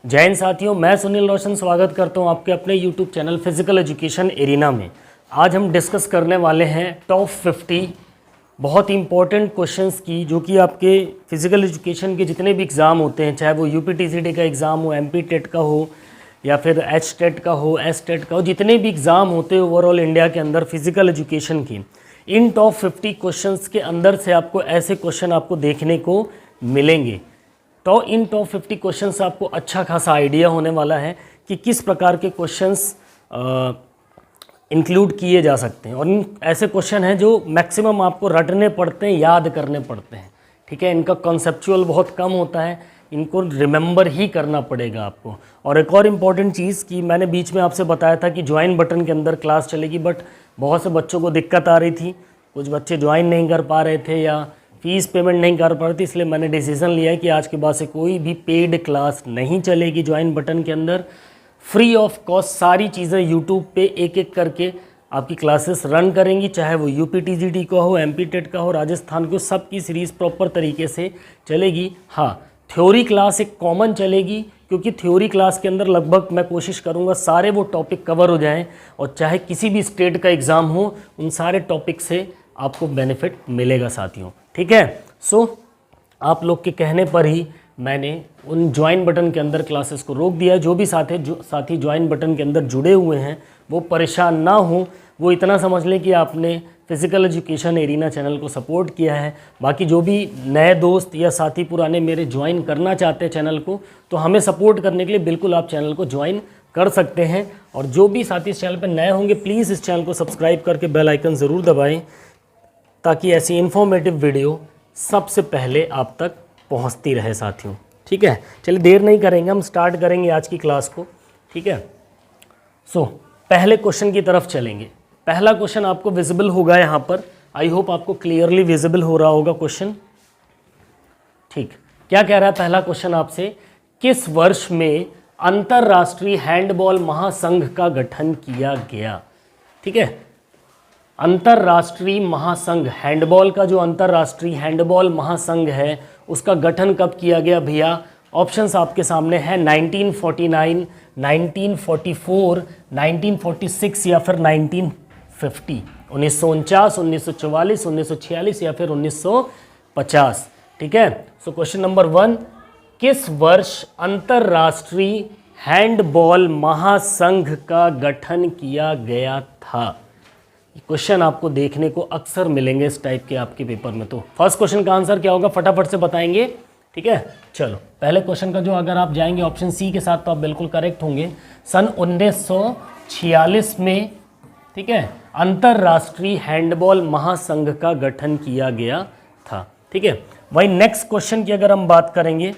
जय हिंद साथियों, मैं सुनील रोशन स्वागत करता हूं आपके अपने YouTube channel physical education arena में। आज हम डिस्कस करने वाले हैं टॉप 50 बहुत ही इंपॉर्टेंट क्वेश्चंस की, जो कि आपके फिजिकल एजुकेशन के जितने भी एग्ज़ाम होते हैं, चाहे वो यूपीटीसीटी का एग्ज़ाम हो, एमपी टेट का हो या फिर एच टेट का हो, एस टेट का हो, जितने भी एग्ज़ाम होते हैं ओवरऑल इंडिया के अंदर फिजिकल एजुकेशन की, इन टॉप 50 क्वेश्चंस के अंदर से आपको ऐसे क्वेश्चन आपको देखने को मिलेंगे। तो इन टॉप 50 क्वेश्चन से आपको अच्छा खासा आइडिया होने वाला है कि किस प्रकार के क्वेश्चंस इंक्लूड किए जा सकते हैं। और इन ऐसे क्वेश्चन हैं जो मैक्सिमम आपको रटने पड़ते हैं, याद करने पड़ते हैं। ठीक है, इनका कॉन्सेप्चुअल बहुत कम होता है, इनको रिमेंबर ही करना पड़ेगा आपको। और एक और इम्पॉर्टेंट चीज़ कि मैंने बीच में आपसे बताया था कि ज्वाइन बटन के अंदर क्लास चलेगी, बट बहुत से बच्चों को दिक्कत आ रही थी, कुछ बच्चे ज्वाइन नहीं कर पा रहे थे या फीस पेमेंट नहीं कर पा रहे थे, इसलिए मैंने डिसीजन लिया है कि आज के बाद से कोई भी पेड क्लास नहीं चलेगी। ज्वाइन बटन के अंदर फ्री ऑफ कॉस्ट सारी चीज़ें यूट्यूब पे एक एक करके आपकी क्लासेस रन करेंगी, चाहे वो यूपीटीजीटी का हो, एमपी टेट का हो, राजस्थान को, सबकी सीरीज़ प्रॉपर तरीके से चलेगी। हाँ, थ्योरी क्लास एक कॉमन चलेगी, क्योंकि थ्योरी क्लास के अंदर लगभग मैं कोशिश करूँगा सारे वो टॉपिक कवर हो जाएँ, और चाहे किसी भी स्टेट का एग्ज़ाम हो, उन सारे टॉपिक से आपको बेनिफिट मिलेगा साथियों। ठीक है, सो आप लोग के कहने पर ही मैंने उन ज्वाइन बटन के अंदर क्लासेस को रोक दिया। जो भी साथी ज्वाइन बटन के अंदर जुड़े हुए हैं वो परेशान ना हो, वो इतना समझ लें कि आपने फिजिकल एजुकेशन एरिना चैनल को सपोर्ट किया है। बाकी जो भी नए दोस्त या साथी पुराने मेरे ज्वाइन करना चाहते हैं चैनल को, तो हमें सपोर्ट करने के लिए बिल्कुल आप चैनल को ज्वाइन कर सकते हैं। और जो भी साथी इस चैनल पर नए होंगे, प्लीज़ इस चैनल को सब्सक्राइब करके बेल आइकन ज़रूर दबाएँ, ताकि ऐसी इन्फॉर्मेटिव वीडियो सबसे पहले आप तक पहुंचती रहे साथियों। ठीक है, चलिए देर नहीं करेंगे, हम स्टार्ट करेंगे आज की क्लास को। ठीक है, सो पहले क्वेश्चन की तरफ चलेंगे। पहला क्वेश्चन आपको विजिबल होगा यहाँ पर, आई होप आपको क्लियरली विजिबल हो रहा होगा क्वेश्चन। ठीक, क्या कह रहा है पहला क्वेश्चन आपसे, किस वर्ष में अंतर्राष्ट्रीय हैंडबॉल महासंघ का गठन किया गया। ठीक है, अंतर्राष्ट्रीय महासंघ हैंडबॉल का, जो अंतर्राष्ट्रीय हैंडबॉल महासंघ है, उसका गठन कब किया गया भैया। ऑप्शंस आपके सामने हैं 1949, 1944, 1946 या फिर 1950, 1949, 1944, 1946 या फिर 1950। ठीक है, सो क्वेश्चन नंबर 1, किस वर्ष अंतर्राष्ट्रीय हैंडबॉल महासंघ का गठन किया गया था। क्वेश्चन आपको देखने को अक्सर मिलेंगे इस टाइप के आपके पेपर में। तो फर्स्ट क्वेश्चन का आंसर क्या होगा फटाफट से बताएंगे। ठीक है, चलो पहले क्वेश्चन का जो अगर आप जाएंगे ऑप्शन सी के साथ तो आप बिल्कुल करेक्ट होंगे। सन 1946 में, ठीक है, अंतर्राष्ट्रीय हैंडबॉल महासंघ का गठन किया गया था। ठीक है, वही नेक्स्ट क्वेश्चन की अगर हम बात करेंगे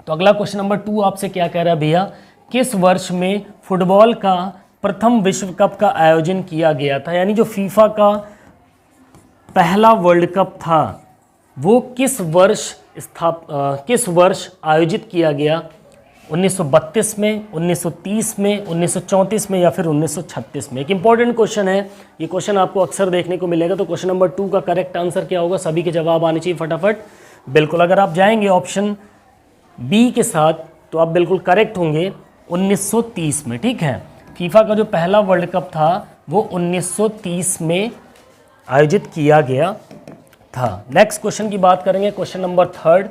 तो अगला क्वेश्चन नंबर 2 आपसे क्या कह रहा है भैया, किस वर्ष में फुटबॉल का प्रथम विश्व कप का आयोजन किया गया था। यानी जो फीफा का पहला वर्ल्ड कप था वो किस वर्ष आयोजित किया गया। 1932 में, 1930 में, 1934 में या फिर 1936 में। एक इंपॉर्टेंट क्वेश्चन है, ये क्वेश्चन आपको अक्सर देखने को मिलेगा। तो क्वेश्चन नंबर 2 का करेक्ट आंसर क्या होगा, सभी के जवाब आने चाहिए फटाफट। बिल्कुल, अगर आप जाएंगे ऑप्शन बी के साथ तो आप बिल्कुल करेक्ट होंगे 1930 में। ठीक है, फीफा का जो पहला वर्ल्ड कप था वो 1930 में आयोजित किया गया था। नेक्स्ट क्वेश्चन की बात करेंगे, क्वेश्चन नंबर 3।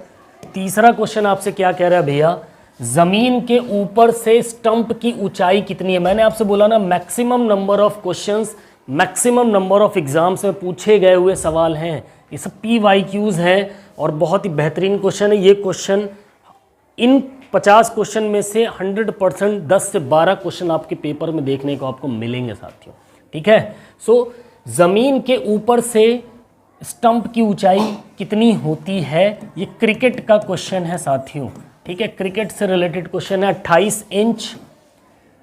तीसरा क्वेश्चन आपसे क्या कह रहा है भैया, जमीन के ऊपर से स्टंप की ऊंचाई कितनी है। मैंने आपसे बोला ना, maximum number of questions, maximum number of exams में पूछे गए हुए सवाल हैं। ये सब PYQs हैं और बहुत ही बेहतरीन क्वेश्चन है। ये क्वेश्चन इन 50 क्वेश्चन में से 100% 10 से 12 क्वेश्चन आपके पेपर में देखने को आपको मिलेंगे साथियों। ठीक है, सो जमीन के ऊपर से स्टंप की ऊंचाई कितनी होती है, ये क्रिकेट का क्वेश्चन है साथियों। ठीक है, क्रिकेट से रिलेटेड क्वेश्चन है। 28 इंच,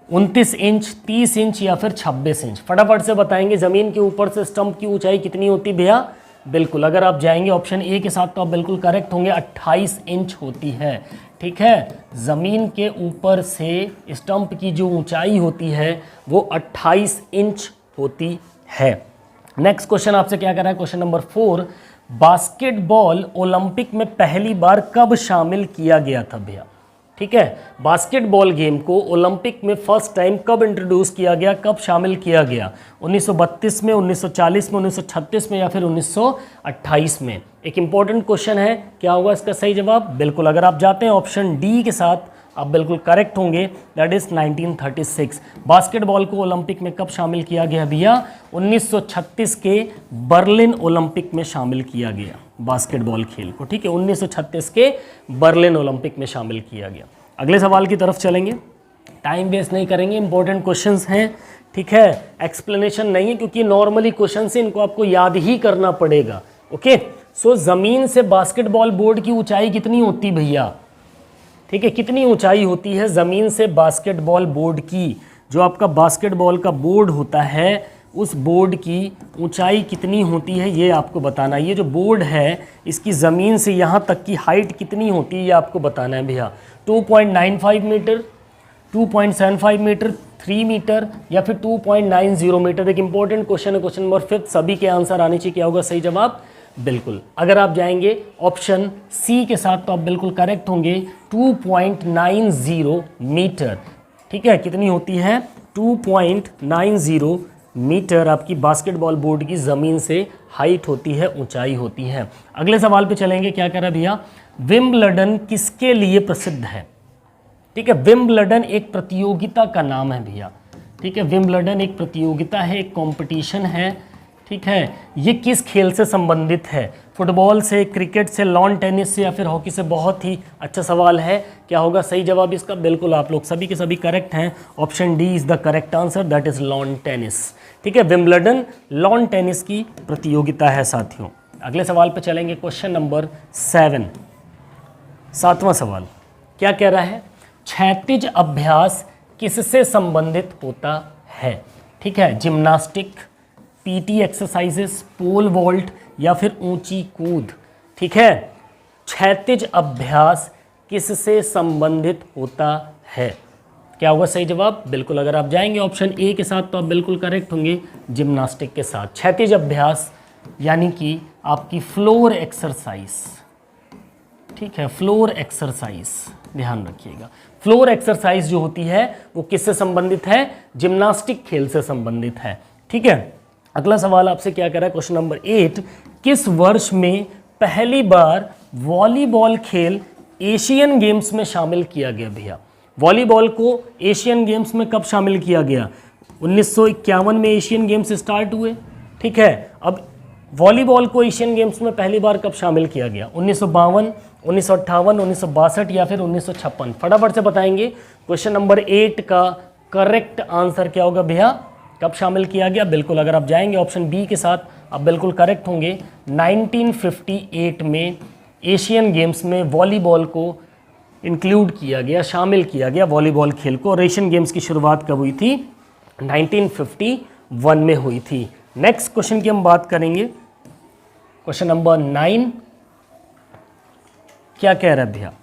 29 इंच, 30 इंच या फिर 26 इंच। फटाफट से बताएंगे जमीन के ऊपर से स्टंप की ऊंचाई कितनी होती भैया। बिल्कुल, अगर आप जाएंगे ऑप्शन ए के साथ तो आप बिल्कुल करेक्ट होंगे, 28 इंच होती है। ठीक है, ज़मीन के ऊपर से स्टंप की जो ऊंचाई होती है वो 28 इंच होती है। नेक्स्ट क्वेश्चन आपसे क्या कर रहा है, क्वेश्चन नंबर 4, बास्केटबॉल ओलंपिक में पहली बार कब शामिल किया गया था भैया। ठीक है। बास्केटबॉल गेम को ओलंपिक में फर्स्ट टाइम कब इंट्रोड्यूस किया गया, कब शामिल किया गया? 1932 में, 1940 में, 1936 में या फिर 1928 में? एक इंपॉर्टेंट क्वेश्चन है, क्या होगा इसका सही जवाब? बिल्कुल, अगर आप जाते हैं ऑप्शन डी के साथ आप बिल्कुल करेक्ट होंगे, दैट इज 1936। बास्केटबॉल को ओलंपिक में कब शामिल किया गया भैया? 1936 के बर्लिन ओलंपिक में शामिल किया गया बास्केटबॉल खेल को, ठीक है। 1936 के बर्लिन ओलंपिक में शामिल किया गया। अगले सवाल की तरफ चलेंगे, टाइम वेस्ट नहीं करेंगे, इंपॉर्टेंट क्वेश्चंस हैं, ठीक है। एक्सप्लेनेशन नहीं है क्योंकि नॉर्मली क्वेश्चन से इनको आपको याद ही करना पड़ेगा, ओके। सो जमीन से बास्केटबॉल बोर्ड की ऊंचाई कितनी होती भैया? ठीक है, कितनी ऊंचाई होती है ज़मीन से बास्केटबॉल बोर्ड की? जो आपका बास्केटबॉल का बोर्ड होता है उस बोर्ड की ऊंचाई कितनी होती है ये आपको बताना है। ये जो बोर्ड है इसकी ज़मीन से यहाँ तक की हाइट कितनी होती है ये आपको बताना है भैया। 2.95 मीटर, 2.75 मीटर, 3 मीटर या फिर 2.90 मीटर? एक इंपॉर्टेंट क्वेश्चन है, क्वेश्चन नंबर 5, सभी के आंसर आने चाहिए। क्या होगा सही जवाब? बिल्कुल, अगर आप जाएंगे ऑप्शन सी के साथ तो आप बिल्कुल करेक्ट होंगे, 2.90 मीटर, ठीक है। कितनी होती है? 2.90 मीटर आपकी बास्केटबॉल बोर्ड की ज़मीन से हाइट होती है, ऊंचाई होती है। अगले सवाल पे चलेंगे, क्या कह रहा है भैया? विंबलडन किसके लिए प्रसिद्ध है? ठीक है, विंबलडन एक प्रतियोगिता का नाम है भैया, ठीक है। विंबलडन एक प्रतियोगिता है, एक कंपटीशन है, ठीक है। ये किस खेल से संबंधित है? फुटबॉल से, क्रिकेट से, लॉन टेनिस से या फिर हॉकी से? बहुत ही अच्छा सवाल है। क्या होगा सही जवाब इसका? बिल्कुल, आप लोग सभी के सभी करेक्ट हैं। Option D is the correct answer, that is lawn tennis, ठीक है। विंबलडन लॉन टेनिस की प्रतियोगिता है साथियों। अगले सवाल पे चलेंगे, क्वेश्चन नंबर 7, 7वां सवाल क्या कह रहा है? क्षैतिज अभ्यास किससे संबंधित होता है? ठीक है, gymnastic, PT exercises, pole vault या फिर ऊंची कूद, ठीक है। क्षैतिज अभ्यास किससे संबंधित होता है? क्या होगा सही जवाब? बिल्कुल, अगर आप जाएंगे ऑप्शन ए के साथ तो आप बिल्कुल करेक्ट होंगे, जिम्नास्टिक के साथ। क्षैतिज अभ्यास यानी कि आपकी फ्लोर एक्सरसाइज, ठीक है, फ्लोर एक्सरसाइज, ध्यान रखिएगा। फ्लोर एक्सरसाइज जो होती है वो किससे संबंधित है? जिम्नास्टिक खेल से संबंधित है, ठीक है। अगला सवाल आपसे क्या कह रहा है, क्वेश्चन नंबर 8, किस वर्ष में पहली बार वॉलीबॉल खेल एशियन गेम्स में शामिल किया गया भैया? वॉलीबॉल को एशियन गेम्स में कब शामिल किया गया? 1951 में एशियन गेम्स स्टार्ट हुए, ठीक है। अब वॉलीबॉल को एशियन गेम्स में पहली बार कब शामिल किया गया? 1952, 1958, 1962 या फिर 1956? फटाफट से बताएंगे। क्वेश्चन नंबर 8 का करेक्ट आंसर क्या होगा भैया? कब शामिल किया गया? बिल्कुल, अगर आप जाएंगे ऑप्शन बी के साथ आप बिल्कुल करेक्ट होंगे। 1958 में एशियन गेम्स में वॉलीबॉल को इंक्लूड किया गया, शामिल किया गया वॉलीबॉल खेल को। और एशियन गेम्स की शुरुआत कब हुई थी? 1951 में हुई थी। नेक्स्ट क्वेश्चन की हम बात करेंगे, क्वेश्चन नंबर 9 क्या कह रहा है भैया?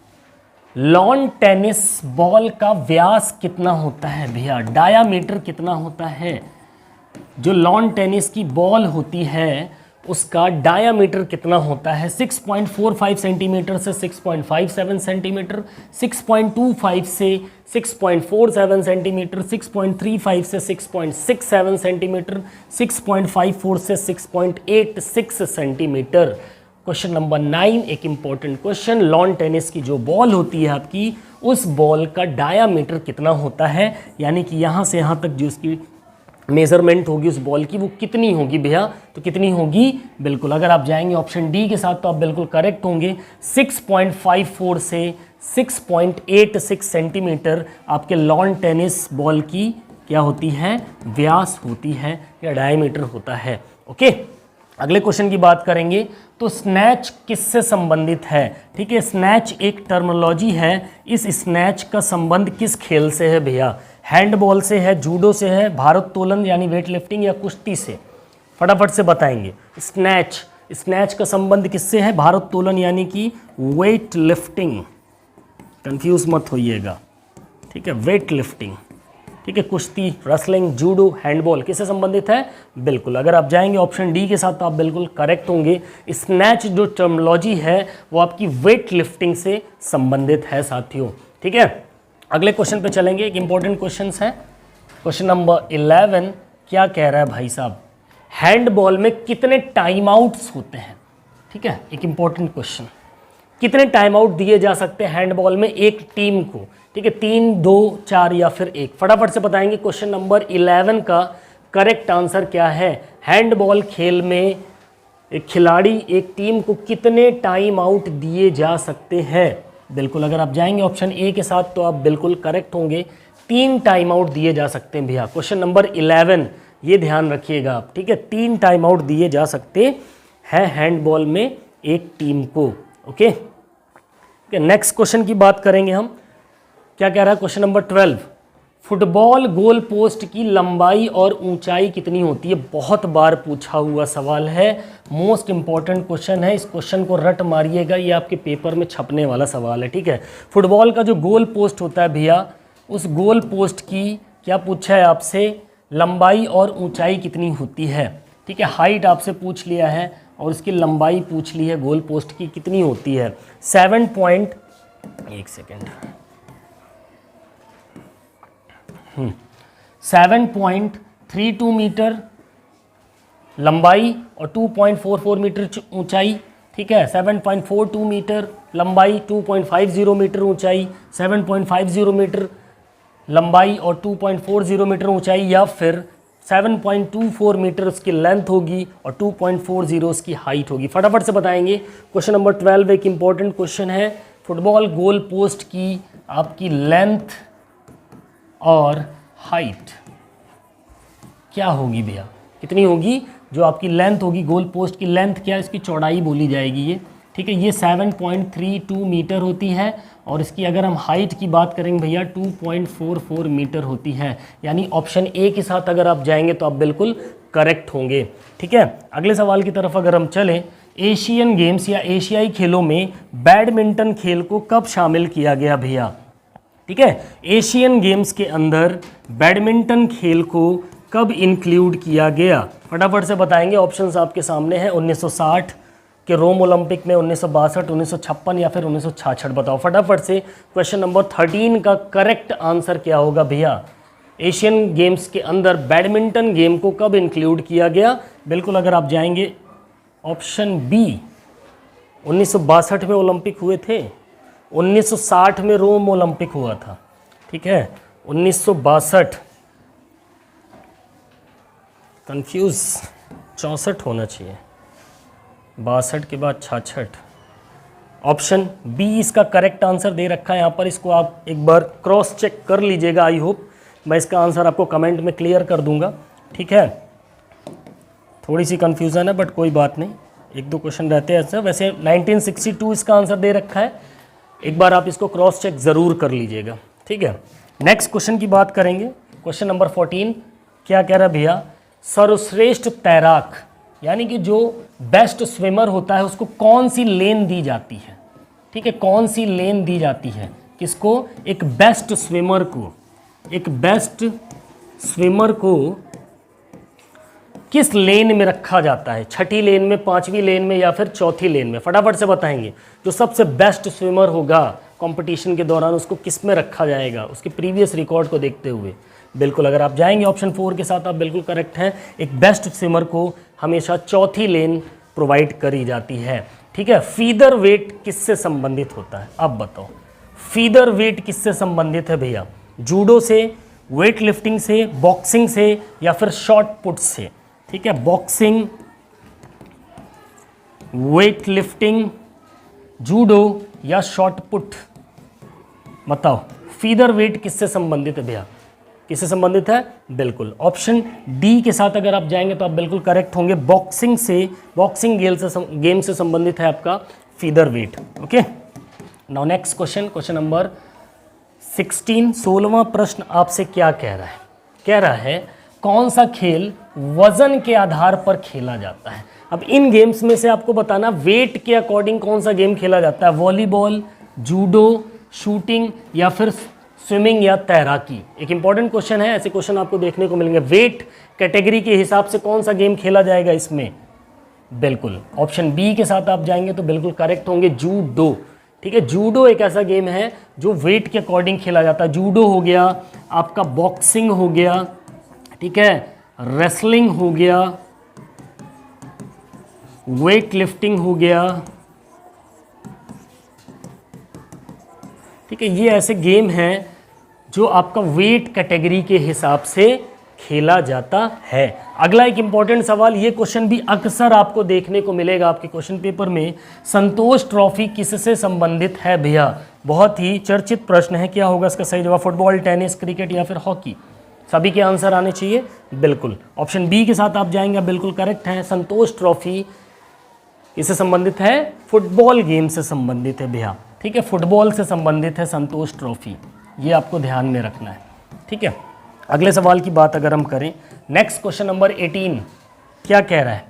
लॉन टेनिस बॉल का व्यास कितना होता है भैया? डायामीटर कितना होता है? जो लॉन टेनिस की बॉल होती है उसका डायामीटर कितना होता है? 6.45 सेंटीमीटर से 6.57 सेंटीमीटर, 6.25 से 6.47 सेंटीमीटर, 6.35 से 6.67 सेंटीमीटर, 6.54 से 6.86 सेंटीमीटर। क्वेश्चन नंबर 9 एक इंपॉर्टेंट क्वेश्चन, लॉन टेनिस की जो बॉल होती है आपकी, उस बॉल का डायामीटर कितना होता है? यानी कि यहाँ से यहाँ तक जो उसकी मेजरमेंट होगी उस बॉल की वो कितनी होगी भैया? तो कितनी होगी? बिल्कुल, अगर आप जाएंगे ऑप्शन डी के साथ तो आप बिल्कुल करेक्ट होंगे। 6.54 से 6.86 सेंटीमीटर आपके लॉन टेनिस बॉल की क्या होती है? व्यास होती है या डायमीटर होता है, ओके। अगले क्वेश्चन की बात करेंगे तो स्नैच किससे संबंधित है? ठीक है, स्नैच एक टर्मिनोलॉजी है। इस स्नैच का संबंध किस खेल से है भैया? हैंडबॉल से है, जूडो से है, भारोत्तोलन यानी वेट लिफ्टिंग या कुश्ती से? फटाफट से बताएंगे। स्नैच का संबंध किससे है? भारोत्तोलन यानी कि वेट लिफ्टिंग, कंफ्यूज मत होइएगा, ठीक है, वेट लिफ्टिंग, ठीक है। कुश्ती, रेसलिंग, जूडो, हैंडबॉल किससे संबंधित है? बिल्कुल, अगर आप जाएंगे ऑप्शन डी के साथ तो आप बिल्कुल करेक्ट होंगे। स्नैच जो टर्मिनोलॉजी है वो आपकी वेट लिफ्टिंग से संबंधित है साथियों, ठीक है, अगले क्वेश्चन पे चलेंगे। एक इंपॉर्टेंट क्वेश्चन है, क्वेश्चन नंबर 11 क्या कह रहा है भाई साहब, हैंडबॉल में कितने टाइम आउट्स होते हैं। ठीक है, एक इंपॉर्टेंट क्वेश्चन, कितने टाइम आउट दिए जा सकते हैं हैंडबॉल में एक टीम को। ठीक है, 3, 2, 4 या फिर 1, फटाफट से बताएंगे। क्वेश्चन नंबर 11 का करेक्ट आंसर क्या है, हैंडबॉल खेल में एक खिलाड़ी एक टीम को कितने टाइम आउट दिए जा सकते हैं। बिल्कुल, अगर आप जाएंगे ऑप्शन ए के साथ तो आप बिल्कुल करेक्ट होंगे, 3 टाइम आउट दिए जा सकते हैं भैया। क्वेश्चन नंबर 11 ये ध्यान रखिएगा आप। ठीक है, 3 टाइम आउट दिए जा सकते हैं हैंडबॉल में एक टीम को। ओके, नेक्स्ट क्वेश्चन की बात करेंगे हम। क्या कह रहा है question number 12, football goal post की लंबाई और ऊंचाई कितनी होती है। बहुत बार पूछा हुआ सवाल है, मोस्ट इंपॉर्टेंट क्वेश्चन है, इस क्वेश्चन को रट मारिएगा, ये आपके पेपर में छपने वाला सवाल है। ठीक है, फुटबॉल का जो गोल पोस्ट होता है भैया, उस गोल पोस्ट की क्या पूछा है आपसे, लंबाई और ऊंचाई कितनी होती है। ठीक है, हाइट आपसे पूछ लिया है और उसकी लंबाई पूछ ली है गोल पोस्ट की कितनी होती है। 7.32 मीटर लंबाई और 2.44 मीटर ऊंचाई। ठीक है, 7.42 मीटर लंबाई, 2.50 मीटर ऊंचाई, 7.50 मीटर लंबाई और 2.40 मीटर ऊंचाई, या फिर 7.24 मीटर उसकी लेंथ होगी और 2.40 उसकी हाइट होगी। फटाफट से बताएंगे। क्वेश्चन नंबर 12 एक इंपॉर्टेंट क्वेश्चन है, फुटबॉल गोल पोस्ट की आपकी लेंथ और हाइट क्या होगी भैया, कितनी होगी। जो आपकी लेंथ होगी गोल पोस्ट की लेंथ क्या है, इसकी चौड़ाई बोली जाएगी ये। ठीक है, ये 7.32 मीटर होती है और इसकी अगर हम हाइट की बात करेंगे भैया 2.44 मीटर होती है। यानी ऑप्शन ए के साथ अगर आप जाएंगे तो आप बिल्कुल करेक्ट होंगे। ठीक है, अगले सवाल की तरफ अगर हम चलें, एशियन गेम्स या एशियाई खेलों में बैडमिंटन खेल को कब शामिल किया गया भैया। ठीक है, एशियन गेम्स के अंदर बैडमिंटन खेल को कब इंक्लूड किया गया, फटाफट से बताएंगे। ऑप्शंस आपके सामने हैं, 1960 के रोम ओलंपिक में, 1962, 1956 या फिर 1966। बताओ फटाफट से। क्वेश्चन नंबर 13 का करेक्ट आंसर क्या होगा भैया, एशियन गेम्स के अंदर बैडमिंटन गेम को कब इंक्लूड किया गया। बिल्कुल, अगर आप जाएंगे ऑप्शन बी, 1962 में ओलंपिक हुए थे, 1960 में रोम ओलंपिक हुआ था। ठीक है, 1962, कंफ्यूज 64 होना चाहिए, 62 के बाद 66। ऑप्शन बी इसका करेक्ट आंसर दे रखा है यहाँ पर, इसको आप एक बार क्रॉस चेक कर लीजिएगा। आई होप मैं इसका आंसर आपको कमेंट में क्लियर कर दूंगा। ठीक है, थोड़ी सी कंफ्यूजन है बट कोई बात नहीं, 1-2 क्वेश्चन रहते हैं ऐसे। वैसे 1962 इसका आंसर दे रखा है, एक बार आप इसको क्रॉस चेक ज़रूर कर लीजिएगा। ठीक है, नेक्स्ट क्वेश्चन की बात करेंगे। क्वेश्चन नंबर 14 क्या कह रहा है भैया, सर्वश्रेष्ठ तैराक यानी कि जो बेस्ट स्विमर होता है उसको कौन सी लेन दी जाती है। ठीक है, कौन सी लेन दी जाती है किसको, एक बेस्ट स्विमर को, एक बेस्ट स्विमर को किस लेन में रखा जाता है, 6ठी लेन में, 5वीं लेन में या फिर 4थी लेन में। फटाफट से बताएंगे। जो सबसे बेस्ट स्विमर होगा कंपटीशन के दौरान उसको किस में रखा जाएगा, उसके प्रीवियस रिकॉर्ड को देखते हुए। बिल्कुल, अगर आप जाएंगे ऑप्शन 4 के साथ आप बिल्कुल करेक्ट हैं। एक बेस्ट स्विमर को हमेशा 4थी लेन प्रोवाइड करी जाती है। ठीक है, फीदर वेट किससे संबंधित होता है, अब बताओ फीदर वेट किससे संबंधित है भैया, जूडो से, वेट लिफ्टिंग से, बॉक्सिंग से या फिर शॉट पुट से। ठीक है, बॉक्सिंग, वेट लिफ्टिंग, जूडो या शॉट पुट, बताओ फीदर वेट किससे संबंधित है भैया, किससे संबंधित है। बिल्कुल, ऑप्शन डी के साथ अगर आप जाएंगे तो आप बिल्कुल करेक्ट होंगे, बॉक्सिंग से, बॉक्सिंग गेम से संबंधित है आपका feather weight. Okay, now next question, question number 16, 16वां प्रश्न आपसे क्या कह रहा है, कह रहा है कौन सा खेल वजन के आधार पर खेला जाता है। अब इन गेम्स में से आपको बताना वेट के अकॉर्डिंग कौन सा गेम खेला जाता है, वॉलीबॉल, जूडो, शूटिंग या फिर स्विमिंग या तैराकी। एक इंपॉर्टेंट क्वेश्चन है, ऐसे क्वेश्चन आपको देखने को मिलेंगे। वेट कैटेगरी के हिसाब से कौन सा गेम खेला जाएगा इसमें, बिल्कुल ऑप्शन बी के साथ आप जाएंगे तो बिल्कुल करेक्ट होंगे, जूडो। ठीक है। जूडो एक ऐसा गेम है जो वेट के अकॉर्डिंग खेला जाता है। जूडो हो गया आपका, बॉक्सिंग हो गया, ठीक है, रेसलिंग हो गया, वेट लिफ्टिंग हो गया, ठीक है। ये ऐसे गेम हैं जो आपका वेट कैटेगरी के हिसाब से खेला जाता है। अगला एक इंपॉर्टेंट सवाल, ये क्वेश्चन भी अक्सर आपको देखने को मिलेगा आपके क्वेश्चन पेपर में, संतोष ट्रॉफी किससे संबंधित है भैया? बहुत ही चर्चित प्रश्न है। क्या होगा इसका सही जवाब? फुटबॉल, टेनिस, क्रिकेट या फिर हॉकी? सभी के आंसर आने चाहिए बिल्कुल। ऑप्शन बी के साथ आप जाएंगे, बिल्कुल करेक्ट है। संतोष ट्रॉफी इससे संबंधित है, फुटबॉल गेम से संबंधित है भैया, ठीक है। फुटबॉल से संबंधित है संतोष ट्रॉफी, ये आपको ध्यान में रखना है, ठीक है। अगले सवाल की बात अगर हम करें, नेक्स्ट क्वेश्चन नंबर 18 क्या कह रहा है?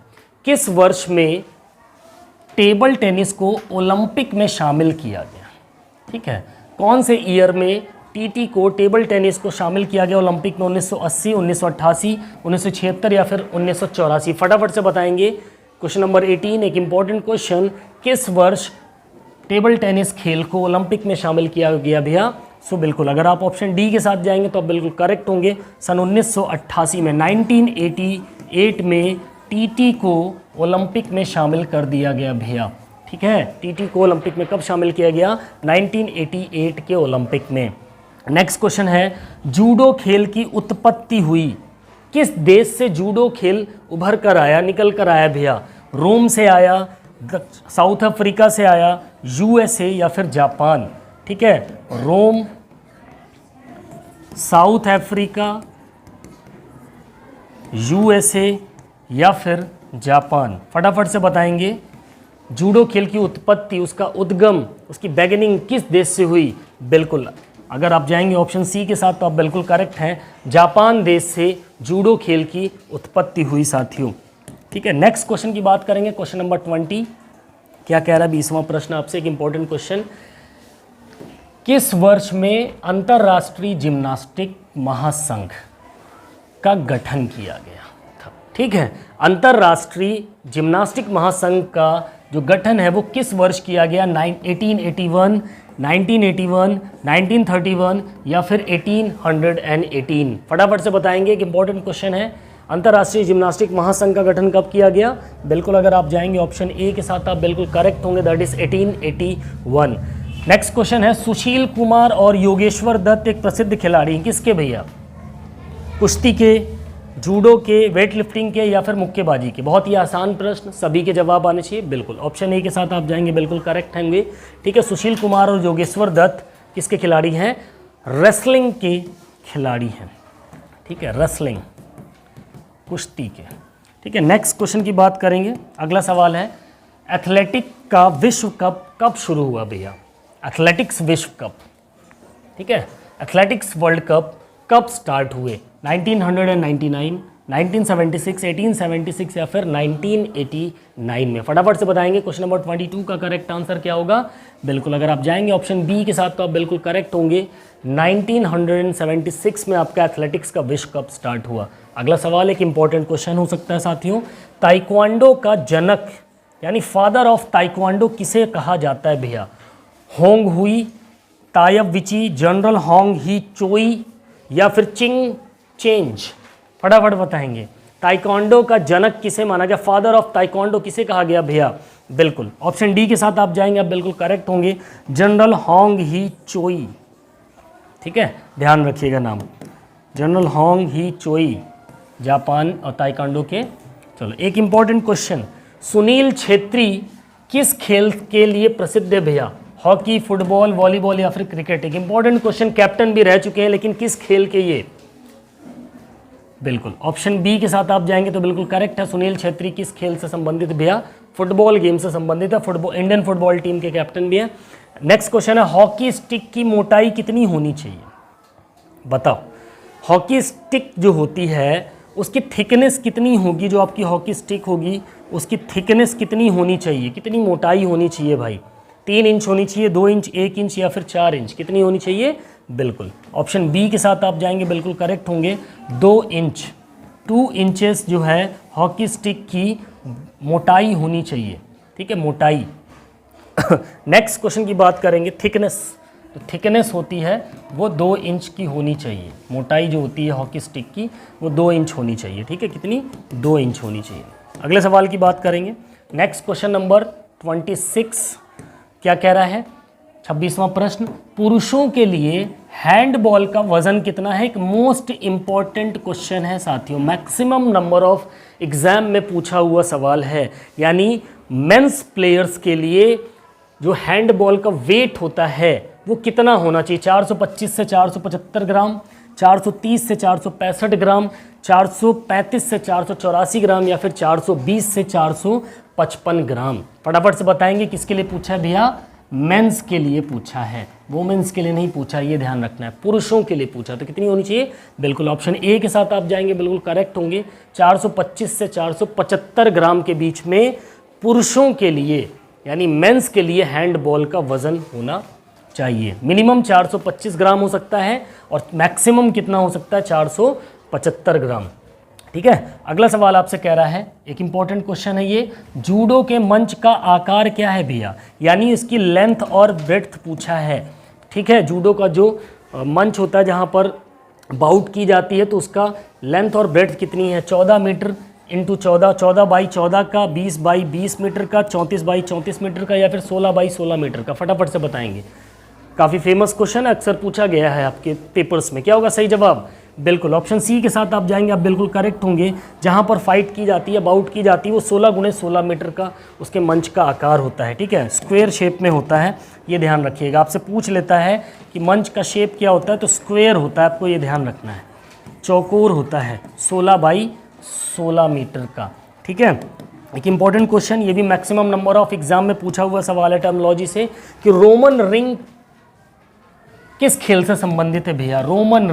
किस वर्ष में टेबल टेनिस को ओलंपिक में शामिल किया गया? ठीक है, कौन से ईयर में टीटी को, टेबल टेनिस को शामिल किया गया ओलंपिक में? 1980, 1988, 1976 या फिर 1984? फटाफट से बताएंगे। क्वेश्चन नंबर 18 एक इंपॉर्टेंट क्वेश्चन, किस वर्ष टेबल टेनिस खेल को ओलंपिक में शामिल किया गया भैया? सो बिल्कुल अगर आप ऑप्शन डी के साथ जाएंगे तो आप बिल्कुल करेक्ट होंगे। सन 1988 में, 1988 में टीटी को ओलंपिक में शामिल कर दिया गया भैया, ठीक है। टीटी को ओलंपिक में कब शामिल किया गया? 1988 के ओलंपिक में। नेक्स्ट क्वेश्चन है, जूडो खेल की उत्पत्ति हुई किस देश से? जूडो खेल उभर कर आया, निकल कर आया भैया? रोम से आया, साउथ अफ्रीका से आया, यूएसए या फिर जापान? ठीक है, रोम, साउथ अफ्रीका, यूएसए या फिर जापान? फटाफट से बताएंगे। जूडो खेल की उत्पत्ति, उसका उद्गम, उसकी बिगिनिंग किस देश से हुई? बिल्कुल अगर आप जाएंगे ऑप्शन सी के साथ तो आप बिल्कुल करेक्ट हैं, जापान देश से जूडो खेल की उत्पत्ति हुई साथियों, ठीक है। नेक्स्ट क्वेश्चन की बात करेंगे, क्वेश्चन नंबर 20 क्या कह रहा है? 20वां प्रश्न आपसे, एक इंपॉर्टेंट क्वेश्चन, किस वर्ष में अंतर्राष्ट्रीय जिम्नास्टिक महासंघ का गठन किया गया था? ठीक है, अंतर्राष्ट्रीय जिम्नास्टिक महासंघ का जो गठन है वो किस वर्ष किया गया? 1881, 1981, 1931 या फिर 1818? फटाफट से बताएंगे, एक इंपॉर्टेंट क्वेश्चन है। अंतर्राष्ट्रीय जिम्नास्टिक महासंघ का गठन कब किया गया? बिल्कुल अगर आप जाएंगे ऑप्शन ए के साथ आप बिल्कुल करेक्ट होंगे, दैट इज 1881। नेक्स्ट क्वेश्चन है, सुशील कुमार और योगेश्वर दत्त एक प्रसिद्ध खिलाड़ी हैं, किसके भैया? कुश्ती के, जूडो के, वेट लिफ्टिंग के या फिर मुक्केबाजी के? बहुत ही आसान प्रश्न, सभी के जवाब आने चाहिए बिल्कुल। ऑप्शन ए के साथ आप जाएंगे, बिल्कुल करेक्ट होंगे, ठीक है। सुशील कुमार और योगेश्वर दत्त किसके खिलाड़ी हैं? रेसलिंग के खिलाड़ी हैं, ठीक है, रेसलिंग, कुश्ती के, ठीक है। नेक्स्ट क्वेश्चन की बात करेंगे, अगला सवाल है, एथलेटिक का विश्व कप कब शुरू हुआ भैया? एथलेटिक्स विश्व कप, ठीक है, एथलेटिक्स वर्ल्ड कप कब स्टार्ट हुए? 1999, 1976, 1876 या फिर 1989 में? फटाफट से बताएंगे। क्वेश्चन नंबर 22 का करेक्ट आंसर क्या होगा? बिल्कुल अगर आप जाएंगे ऑप्शन बी के साथ तो आप बिल्कुल करेक्ट होंगे, 1976 में आपका एथलेटिक्स का विश्व कप स्टार्ट हुआ। अगला सवाल एक इंपॉर्टेंट क्वेश्चन हो सकता है साथियों, ताइक्वांडो का जनक यानी फादर ऑफ ताइक्वांडो किसे कहा जाता है भैया? होंग हुई, तायब विची, जनरल होंग ही चोई या फिर चिंग चेंज? फटाफट बताएंगे। ताइक्वांडो का जनक किसे माना गया? फादर ऑफ ताइक्वांडो किसे कहा गया भैया? बिल्कुल ऑप्शन डी के साथ आप जाएंगे, आप बिल्कुल करेक्ट होंगे, जनरल होंग ही चोई, ठीक है, ध्यान रखिएगा नाम, जनरल होंग ही चोई, जापान और ताइक्वांडो के। चलो एक इंपॉर्टेंट क्वेश्चन, सुनील छेत्री किस खेल के लिए प्रसिद्ध है भैया? हॉकी, फुटबॉल, वॉलीबॉल या फिर क्रिकेट? एक इंपॉर्टेंट क्वेश्चन, कैप्टन भी रह चुके हैं लेकिन किस खेल के ये? बिल्कुल ऑप्शन बी के साथ आप जाएंगे तो बिल्कुल करेक्ट है, सुनील छेत्री किस खेल से संबंधित भैया? फुटबॉल गेम से संबंधित है, फुटबॉल, इंडियन फुटबॉल टीम के कैप्टन भी है। नेक्स्ट क्वेश्चन है, हॉकी स्टिक की मोटाई कितनी होनी चाहिए? बताओ, हॉकी स्टिक जो होती है उसकी थिकनेस कितनी होगी? जो आपकी हॉकी स्टिक होगी उसकी थिकनेस कितनी होनी चाहिए, कितनी मोटाई होनी चाहिए भाई? 3 इंच होनी चाहिए, 2 इंच, 1 इंच या फिर 4 इंच? कितनी होनी चाहिए? बिल्कुल ऑप्शन बी के साथ आप जाएंगे, बिल्कुल करेक्ट होंगे, 2 इंच, 2 इंचेस जो है हॉकी स्टिक की मोटाई होनी चाहिए, ठीक है, मोटाई। नेक्स्ट क्वेश्चन की बात करेंगे, थिकनेस। तो थिकनेस होती है वो 2 इंच की होनी चाहिए, मोटाई जो होती है हॉकी स्टिक की वो 2 इंच होनी चाहिए, ठीक है, कितनी, 2 इंच होनी चाहिए। अगले सवाल की बात करेंगे, नेक्स्ट क्वेश्चन नंबर 26 क्या कह रहा है, 26वां प्रश्न, पुरुषों के लिए हैंडबॉल का वजन कितना है। एक मोस्ट इंपॉर्टेंट क्वेश्चन है साथियों, मैक्सिमम नंबर ऑफ एग्जाम में पूछा हुआ सवाल है, यानी मेंस प्लेयर्स के लिए जो हैंडबॉल का वेट होता है वो कितना होना चाहिए। 425 से 475 ग्राम, 430 से 465 ग्राम, 435 से 484 ग्राम या फिर 420 से 455 ग्राम। फटाफट से बताएंगे किसके लिए पूछा है भैया, मेंस के लिए पूछा है, वुमेन्स के लिए नहीं पूछा, ये ध्यान रखना है, पुरुषों के लिए पूछा। तो कितनी होनी चाहिए, बिल्कुल ऑप्शन ए के साथ आप जाएंगे, बिल्कुल करेक्ट होंगे। 425 से 475 ग्राम के बीच में पुरुषों के लिए यानी मेंस के लिए हैंडबॉल का वजन होना चाहिए। मिनिमम 425 ग्राम हो सकता है और मैक्सिमम कितना हो सकता है, 475 ग्राम, ठीक है। अगला सवाल आपसे कह रहा है, एक इंपॉर्टेंट क्वेश्चन है ये, जूडो के मंच का आकार क्या है भैया, यानी इसकी लेंथ और ब्रेड्थ पूछा है, ठीक है। जूडो का जो मंच होता है जहाँ पर बाउट की जाती है तो उसका लेंथ और ब्रेड्थ कितनी है, 14 मीटर इंटू 14, 14 बाई 14 का, 20 बाई 20 मीटर का, 34 बाई 34 मीटर का या फिर 16 बाई 16 मीटर का। फटाफट से बताएंगे, काफ़ी फेमस क्वेश्चन है, अक्सर पूछा गया है आपके पेपर्स में। क्या होगा सही जवाब, बिल्कुल ऑप्शन सी के साथ आप जाएंगे, आप बिल्कुल करेक्ट होंगे। जहाँ पर फाइट की जाती है, बाउट की जाती है, वो 16 गुणे 16 मीटर का उसके मंच का आकार होता है, ठीक है, स्क्वायर शेप में होता है, ये ध्यान रखिएगा। आपसे पूछ लेता है कि मंच का शेप क्या होता है, तो स्क्वायर होता है, आपको ये ध्यान रखना है, चौकोर होता है, 16 बाई 16 मीटर का, ठीक है। एक इंपॉर्टेंट क्वेश्चन, ये भी मैक्सिमम नंबर ऑफ एग्जाम में पूछा हुआ सवाल है टर्मिनोलॉजी से, कि रोमन रिंग किस खेल से संबंधित है भैया। रोमन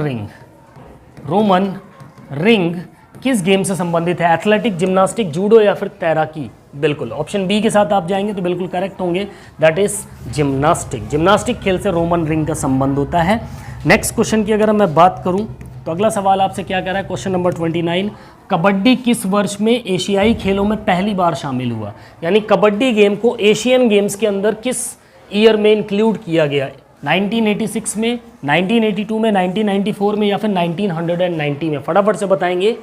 रिंग किस गेम से संबंधित है, एथलेटिक, जिम्नास्टिक, जूडो या फिर तैराकी। बिल्कुल ऑप्शन बी के साथ आप जाएंगे तो बिल्कुल करेक्ट होंगे, दैट इज जिम्नास्टिक। जिम्नास्टिक खेल से रोमन रिंग का संबंध होता है। नेक्स्ट क्वेश्चन की अगर मैं बात करूं तो अगला सवाल आपसे क्या कह रहा है, क्वेश्चन नंबर 29, कबड्डी किस वर्ष में एशियाई खेलों में पहली बार शामिल हुआ, यानी कबड्डी गेम को एशियन गेम्स के अंदर किस ईयर में इंक्लूड किया गया, 1986 में, 1982 में, 1994 में या फिर 1990 में। फटाफट से बताएंगे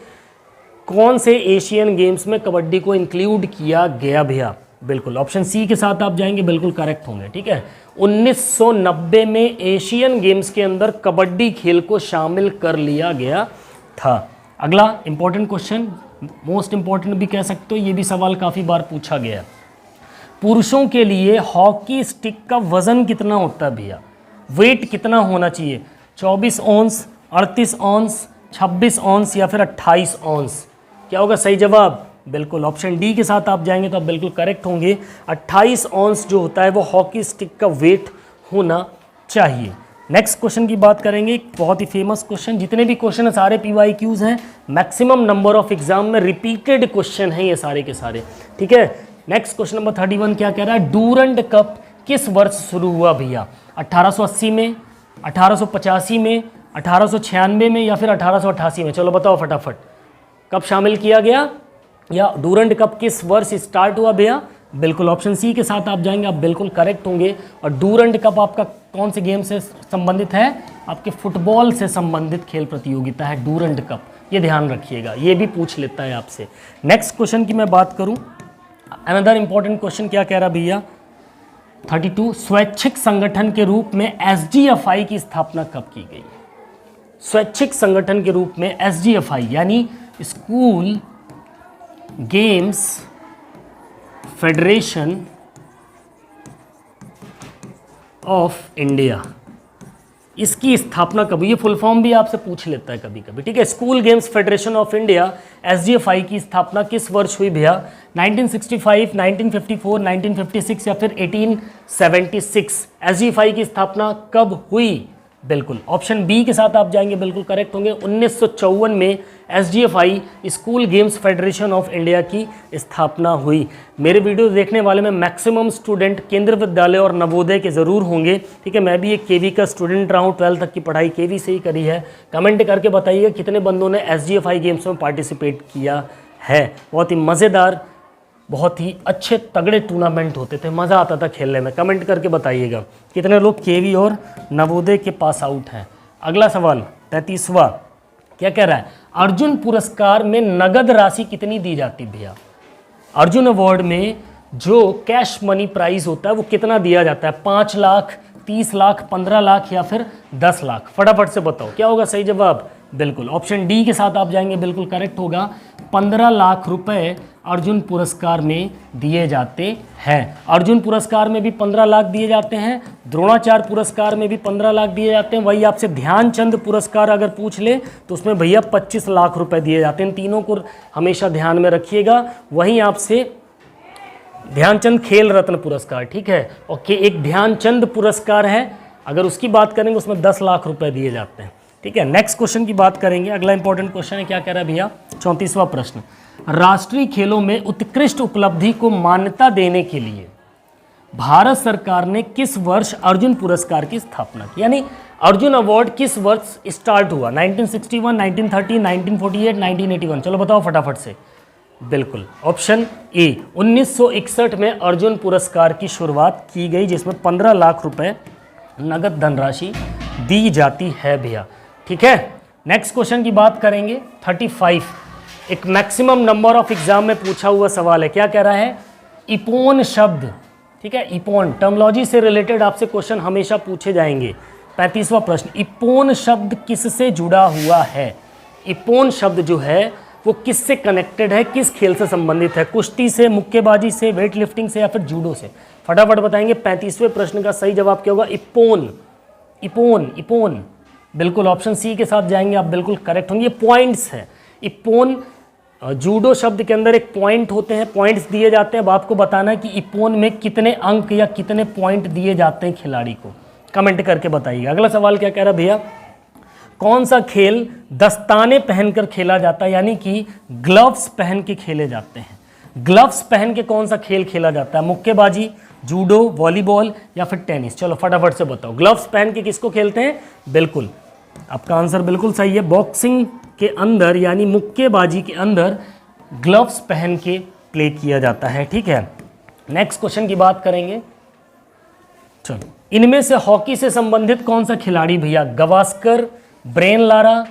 कौन से एशियन गेम्स में कबड्डी को इंक्लूड किया गया भैया। बिल्कुल ऑप्शन सी के साथ आप जाएंगे, बिल्कुल करेक्ट होंगे, ठीक है। 1990 में एशियन गेम्स के अंदर कबड्डी खेल को शामिल कर लिया गया था। अगला इंपॉर्टेंट क्वेश्चन, मोस्ट इंपॉर्टेंट भी कह सकते हो, ये भी सवाल काफ़ी बार पूछा गया, पुरुषों के लिए हॉकी स्टिक का वजन कितना होता है भैया, वेट कितना होना चाहिए, 24 औंस, 38 औंस, 26 औंस या फिर 28 औंस। क्या होगा सही जवाब, बिल्कुल ऑप्शन डी के साथ आप जाएंगे तो आप बिल्कुल करेक्ट होंगे। 28 औंस जो होता है वो हॉकी स्टिक का वेट होना चाहिए। नेक्स्ट क्वेश्चन की बात करेंगे, एक बहुत ही फेमस क्वेश्चन, जितने भी क्वेश्चन है सारे PYQs हैं, मैक्सिमम नंबर ऑफ एग्जाम में रिपीटेड क्वेश्चन हैं ये सारे के सारे, ठीक है। नेक्स्ट क्वेश्चन नंबर 31 क्या कह रहा है, डूरंड कप किस वर्ष शुरू हुआ भैया, 1880 में, 1885 में, 1896 में या फिर 1888 में। चलो बताओ फटाफट, कब शामिल किया गया या डूरंड कप किस वर्ष स्टार्ट हुआ भैया। बिल्कुल ऑप्शन सी के साथ आप जाएंगे, आप बिल्कुल करेक्ट होंगे। और डूरंड कप आपका कौन से गेम से संबंधित है, आपके फुटबॉल से संबंधित खेल प्रतियोगिता है डूरंड कप, ये ध्यान रखिएगा, ये भी पूछ लेता है आपसे। नेक्स्ट क्वेश्चन की मैं बात करूं, अनदर इंपॉर्टेंट क्वेश्चन क्या कह रहा भैया, 32, स्वैच्छिक संगठन के रूप में SGFI की स्थापना कब की गई। स्वैच्छिक संगठन के रूप में SGFI यानी school games federation of India, इसकी स्थापना कब हुई, ये फुल फॉर्म भी आपसे पूछ लेता है कभी कभी, ठीक है। School games federation of India SGFI की स्थापना किस वर्ष हुई भैया, 1965, 1954, 1956 या फिर 1876। SGFI की स्थापना कब हुई, बिल्कुल ऑप्शन बी के साथ आप जाएंगे, बिल्कुल करेक्ट होंगे। 1954 में SGFI school games federation of India की स्थापना हुई। मेरे वीडियो देखने वाले में मैक्सिमम स्टूडेंट केंद्र विद्यालय और नवोदय के ज़रूर होंगे, ठीक है। मैं भी एक KV का स्टूडेंट रहा हूँ, 12th तक की पढ़ाई KV से ही करी है। कमेंट करके बताइएगा कितने बंदों ने SGFI गेम्स में पार्टिसिपेट किया है। बहुत ही मज़ेदार बहुत ही अच्छे तगड़े टूर्नामेंट होते थे, मज़ा आता था खेलने में। कमेंट करके बताइएगा कितने लोग केवी और नवोदय के पास आउट हैं। अगला सवाल 33वां क्या कह रहा है, अर्जुन पुरस्कार में नगद राशि कितनी दी जाती भैया? अर्जुन अवार्ड में जो कैश मनी प्राइज होता है वो कितना दिया जाता है? 5 लाख, 30 लाख, 15 लाख या फिर 10 लाख? फटाफट से बताओ क्या होगा सही जवाब। बिल्कुल ऑप्शन डी के साथ आप जाएंगे, बिल्कुल करेक्ट होगा। 15 लाख रुपए अर्जुन पुरस्कार में दिए जाते हैं। अर्जुन पुरस्कार में भी 15 लाख दिए जाते हैं, द्रोणाचार्य पुरस्कार में भी 15 लाख दिए जाते हैं। वही आपसे ध्यानचंद पुरस्कार अगर पूछ ले तो उसमें भैया 25 लाख रुपए दिए जाते हैं। इन तीनों को हमेशा ध्यान में रखिएगा। वहीं आपसे ध्यानचंद खेल रत्न पुरस्कार, ठीक है, और एक ध्यानचंद पुरस्कार है, अगर उसकी बात करेंगे उसमें 10 लाख रुपए दिए जाते हैं, ठीक है। नेक्स्ट क्वेश्चन की बात करेंगे। अगला इंपॉर्टेंट क्वेश्चन है, क्या कह रहा है भैया? 34वां प्रश्न, राष्ट्रीय खेलों में उत्कृष्ट उपलब्धि को मान्यता देने के लिए भारत सरकार ने किस वर्ष अर्जुन पुरस्कार की स्थापना की? यानी अर्जुन अवार्ड किस वर्ष स्टार्ट हुआ? 1961, 1930, 1948, 1981? चलो बताओ फटाफट से। बिल्कुल ऑप्शन ए 1961 में अर्जुन पुरस्कार की शुरुआत की गई, जिसमें 15 लाख रुपए नगद धनराशि दी जाती है भैया, ठीक है। नेक्स्ट क्वेश्चन की बात करेंगे 35, एक मैक्सिमम नंबर ऑफ एग्जाम में पूछा हुआ सवाल है। क्या कह रहा है? इपोन शब्द, ठीक है, इपोन टर्मोलॉजी से रिलेटेड आपसे क्वेश्चन हमेशा पूछे जाएंगे। 35वां प्रश्न, इपोन शब्द किससे जुड़ा हुआ है? इपोन शब्द जो है वो किससे कनेक्टेड है, किस खेल से संबंधित है? कुश्ती से, मुक्केबाजी से, वेट लिफ्टिंग से या फिर जूडो से? फटाफट बताएंगे। 35वें प्रश्न का सही जवाब क्या होगा? इपोन, इपोन, इपोन। बिल्कुल ऑप्शन सी के साथ जाएंगे आप, बिल्कुल करेक्ट होंगे। ये पॉइंट्स है। इपोन जूडो शब्द के अंदर एक पॉइंट होते हैं, पॉइंट्स दिए जाते हैं। अब आपको बताना है कि इपोन में कितने अंक या कितने पॉइंट दिए जाते हैं खिलाड़ी को, कमेंट करके बताइएगा। अगला सवाल क्या कह रहा है भैया? कौन सा खेल दस्ताने पहनकर खेला जाता है, यानी कि ग्लव्स पहन के खेले जाते हैं? ग्लव्स पहन के कौन सा खेल खेला जाता है? मुक्केबाजी, जूडो, वॉलीबॉल या फिर टेनिस? चलो फटाफट से बताओ। ग्लव्स पहन के किसको खेलते हैं? बिल्कुल आपका आंसर बिल्कुल सही है। बॉक्सिंग के अंदर यानी मुक्केबाजी के अंदर ग्लव्स पहन के प्ले किया जाता है, ठीक है। नेक्स्ट क्वेश्चन की बात करेंगे। चलो, इनमें से हॉकी से संबंधित कौन सा खिलाड़ी भैया? गावस्कर, ब्रेन लारा,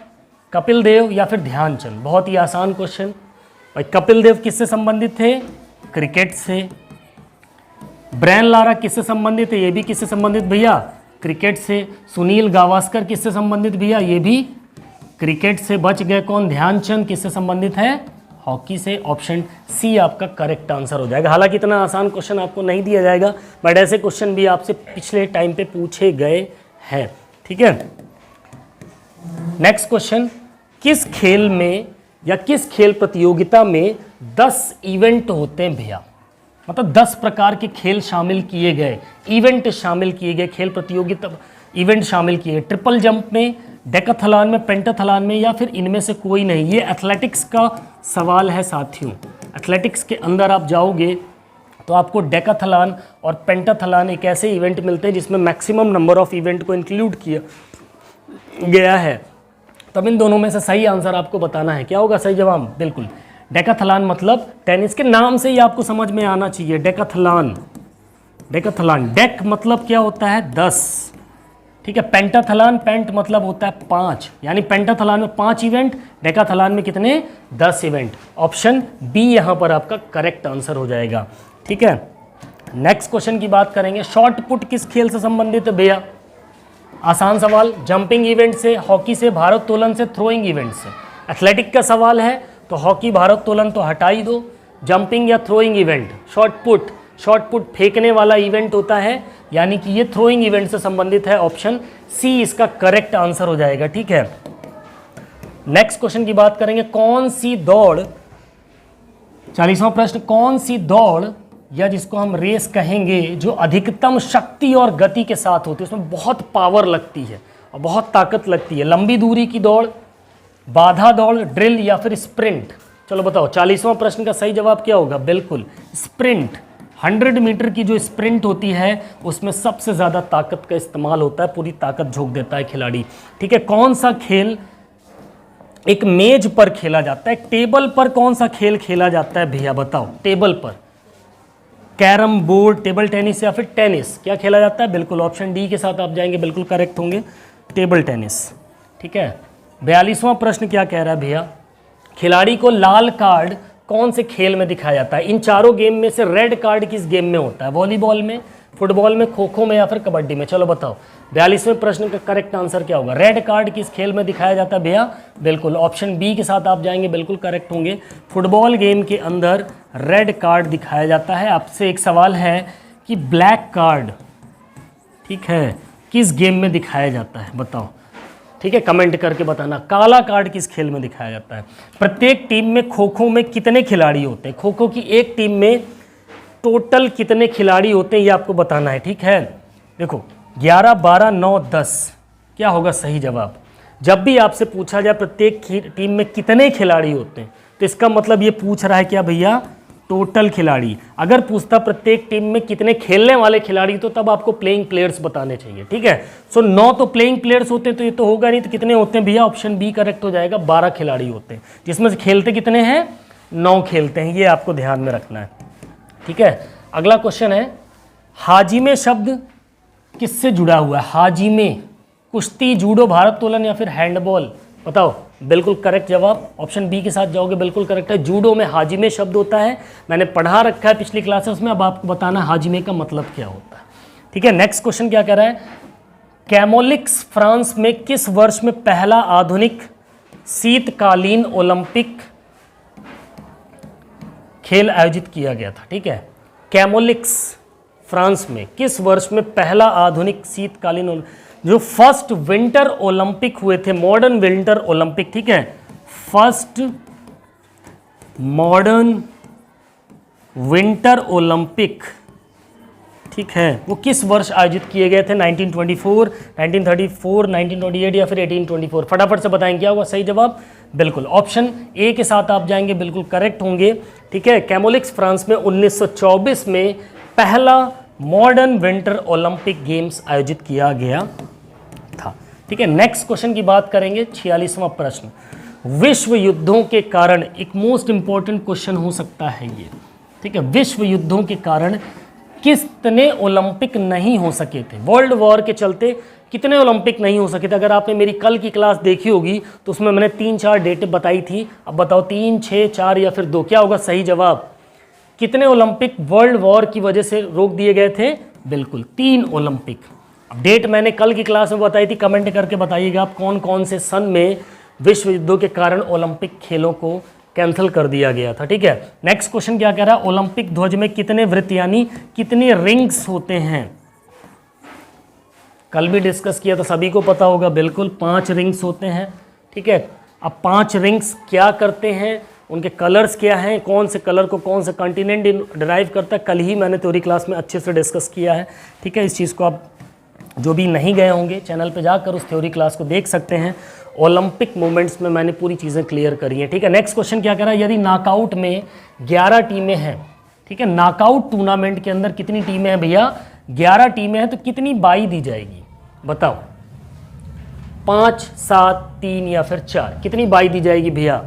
कपिल देव या फिर ध्यानचंद? बहुत ही आसान क्वेश्चन भाई। कपिल देव किससे संबंधित थे? क्रिकेट से। ब्रेन लारा किससे संबंधित है? ये भी किससे संबंधित भैया? क्रिकेट से। सुनील गावस्कर किससे संबंधित भैया? ये भी क्रिकेट से। बच गए कौन? ध्यानचंद किससे संबंधित है? हॉकी से। ऑप्शन सी आपका करेक्ट आंसर हो जाएगा। हालांकि इतना आसान क्वेश्चन आपको नहीं दिया जाएगा, बट ऐसे क्वेश्चन भी आपसे पिछले टाइम पे पूछे गए हैं, ठीक है। नेक्स्ट क्वेश्चन, किस खेल में या किस खेल प्रतियोगिता में 10 इवेंट होते हैं भैया? मतलब 10 प्रकार के खेल शामिल किए गए, इवेंट शामिल किए गए, खेल प्रतियोगिता इवेंट शामिल किए। ट्रिपल जंप में, डेकाथलॉन में, पेंटाथलॉन में या फिर इनमें से कोई नहीं? ये एथलेटिक्स का सवाल है साथियों। एथलेटिक्स के अंदर आप जाओगे तो आपको डेकाथलॉन और पेंटाथलॉन एक ऐसे इवेंट मिलते हैं जिसमें मैक्सिमम नंबर ऑफ इवेंट को इंक्लूड किया गया है। तब इन दोनों में से सही आंसर आपको बताना है। क्या होगा सही जवाब? बिल्कुल डेकाथलॉन, मतलब टेनिस के नाम से ही आपको समझ में आना चाहिए। डेकाथलॉन, डेकाथलॉन, डेक मतलब क्या होता है? 10, ठीक है। पेंटाथलॉन, पेंट मतलब होता है 5, यानी पेंटाथलॉन में 5 इवेंट, डेकाथलॉन में कितने? 10 इवेंट। ऑप्शन बी यहाँ पर आपका करेक्ट आंसर हो जाएगा, ठीक है। नेक्स्ट क्वेश्चन की बात करेंगे। शॉर्ट पुट किस खेल से संबंधित है भैया? आसान सवाल। जंपिंग इवेंट से, हॉकी से, भारोत्तोलन से, थ्रोइंग इवेंट से? एथलेटिक का सवाल है तो हॉकी, भारोत्तोलन तो हटा ही दो। जंपिंग या throwing event? Short put, short put फेंकने वाला इवेंट होता है, यानी कि ये थ्रोइंग इवेंट से संबंधित है। ऑप्शन सी इसका करेक्ट आंसर हो जाएगा, ठीक है। नेक्स्ट क्वेश्चन की बात करेंगे। कौन सी दौड़, 40वां प्रश्न, कौन सी दौड़ या जिसको हम रेस कहेंगे जो अधिकतम शक्ति और गति के साथ होती है, उसमें बहुत पावर लगती है और बहुत ताकत लगती है? लंबी दूरी की दौड़, बाधा दौड़, ड्रिल या फिर स्प्रिंट? चलो बताओ 40वां प्रश्न का सही जवाब क्या होगा? बिल्कुल स्प्रिंट। 100 मीटर की जो स्प्रिंट होती है उसमें सबसे ज़्यादा ताकत का इस्तेमाल होता है, पूरी ताकत झोंक देता है खिलाड़ी, ठीक है। कौन सा खेल एक मेज पर खेला जाता है? टेबल पर कौन सा खेल खेला जाता है भैया? बताओ। टेबल पर कैरम बोर्ड, टेबल टेनिस या फिर टेनिस, क्या खेला जाता है? बिल्कुल ऑप्शन डी के साथ आप जाएंगे, बिल्कुल करेक्ट होंगे, टेबल टेनिस। ठीक है, 42वां प्रश्न क्या कह रहा है भैया, खिलाड़ी को लाल कार्ड कौन से खेल में दिखाया जाता है? इन चारों गेम में से रेड कार्ड किस गेम में होता है? वॉलीबॉल में, फुटबॉल में, खो खो में या फिर कबड्डी में? चलो बताओ 42वें प्रश्न का करेक्ट आंसर क्या होगा? रेड कार्ड किस खेल में दिखाया जाता है भैया? बिल्कुल ऑप्शन बी के साथ आप जाएंगे, बिल्कुल करेक्ट होंगे, फुटबॉल गेम के अंदर रेड कार्ड दिखाया जाता है। आपसे एक सवाल है कि ब्लैक कार्ड, ठीक है, किस गेम में दिखाया जाता है? बताओ, ठीक है, कमेंट करके बताना। काला कार्ड किस खेल में दिखाया जाता है? प्रत्येक टीम में खो खो में कितने खिलाड़ी होते हैं? खो खो की एक टीम में टोटल कितने खिलाड़ी होते हैं ये आपको बताना है। ठीक है, देखो 11, 12, 9, 10 क्या होगा सही जवाब? जब भी आपसे पूछा जाए प्रत्येक टीम में कितने खिलाड़ी होते हैं तो इसका मतलब ये पूछ रहा है क्या भैया? टोटल खिलाड़ी। अगर पूछता प्रत्येक टीम में कितने खेलने वाले खिलाड़ी तो तब आपको प्लेइंग प्लेयर्स बताने चाहिए। ठीक है, सो 9 तो प्लेइंग प्लेयर्स होते हैं तो ये तो होगा नहीं, तो कितने होते हैं भैया? ऑप्शन बी करेक्ट हो जाएगा, 12 खिलाड़ी होते हैं, जिसमें से खेलते कितने हैं? 9 खेलते हैं, ये आपको ध्यान में रखना है। ठीक है, अगला क्वेश्चन है, हाजिमे शब्द किससे जुड़ा हुआ है? हाजिमे, कुश्ती, जूडो, भारोत्तोलन या फिर हैंडबॉल? बताओ, बिल्कुल करेक्ट जवाब ऑप्शन बी के साथ जाओगे, बिल्कुल करेक्ट है। जूडो में हाजिमे शब्द होता है, मैंने पढ़ा रखा है पिछली क्लासेस में, अब आपको बताना हाजिमे का मतलब क्या होता है। ठीक है, नेक्स्ट क्वेश्चन क्या कह रहा है, कैमोलिक्स फ्रांस में किस वर्ष में पहला आधुनिक शीतकालीन ओलंपिक खेल आयोजित किया गया था? ठीक है, कैमोलिक्स फ्रांस में किस वर्ष में पहला आधुनिक शीतकालीन, जो फर्स्ट विंटर ओलंपिक हुए थे, मॉडर्न विंटर ओलंपिक, ठीक है, फर्स्ट मॉडर्न विंटर ओलंपिक, ठीक है, वो किस वर्ष आयोजित किए गए थे? 1924, 1934, 1928 या फिर 1824? फटाफट से बताएं क्या होगा सही जवाब? बिल्कुल ऑप्शन ए के साथ आप जाएंगे, बिल्कुल करेक्ट होंगे। ठीक है, कैमोलिक्स फ्रांस में 1924 में पहला मॉडर्न विंटर ओलंपिक गेम्स आयोजित किया गया था। ठीक है, नेक्स्ट क्वेश्चन की बात करेंगे, 46वां प्रश्न, विश्व युद्धों के कारण, एक मोस्ट इंपॉर्टेंट क्वेश्चन हो सकता है ये। ठीक है, विश्व युद्धों के कारण कितने ओलंपिक नहीं हो सके थे? वर्ल्ड वॉर के चलते कितने ओलंपिक नहीं हो सके थे? अगर आपने मेरी कल की क्लास देखी होगी तो उसमें मैंने 3-4 डेटें बताई थी। अब बताओ 3, 6, 4 या फिर 2, क्या होगा सही जवाब? कितने ओलंपिक वर्ल्ड वॉर की वजह से रोक दिए गए थे? बिल्कुल 3 ओलंपिक। अब डेट मैंने कल की क्लास में बताई थी, कमेंट करके बताइएगा आप कौन कौन से सन में विश्व युद्धों के कारण ओलंपिक खेलों को कैंसिल कर दिया गया था। ठीक है, नेक्स्ट क्वेश्चन क्या कह रहा है, ओलंपिक ध्वज में कितने वृत्त यानी कितने रिंग्स होते हैं? कल भी डिस्कस किया था, सभी को पता होगा, बिल्कुल 5 रिंग्स होते हैं। ठीक है, अब 5 रिंग्स क्या करते हैं, उनके कलर्स क्या हैं, कौन से कलर को कौन सा कॉन्टिनेंट डिराइव करता है, कल ही मैंने थ्योरी क्लास में अच्छे से डिस्कस किया है। ठीक है, इस चीज़ को आप जो भी नहीं गए होंगे चैनल पे जाकर उस थ्योरी क्लास को देख सकते हैं। ओलंपिक मूवमेंट्स में मैंने पूरी चीज़ें क्लियर करी हैं। ठीक है, नेक्स्ट क्वेश्चन क्या कह रहा है, यदि नॉकआउट में 11 टीमें हैं, ठीक है, नॉकआउट टूर्नामेंट के अंदर कितनी टीमें हैं भैया? 11 टीमें हैं, तो कितनी बाई दी जाएगी? बताओ, 5, 7, 3 या फिर 4? कितनी बाई दी जाएगी भैया?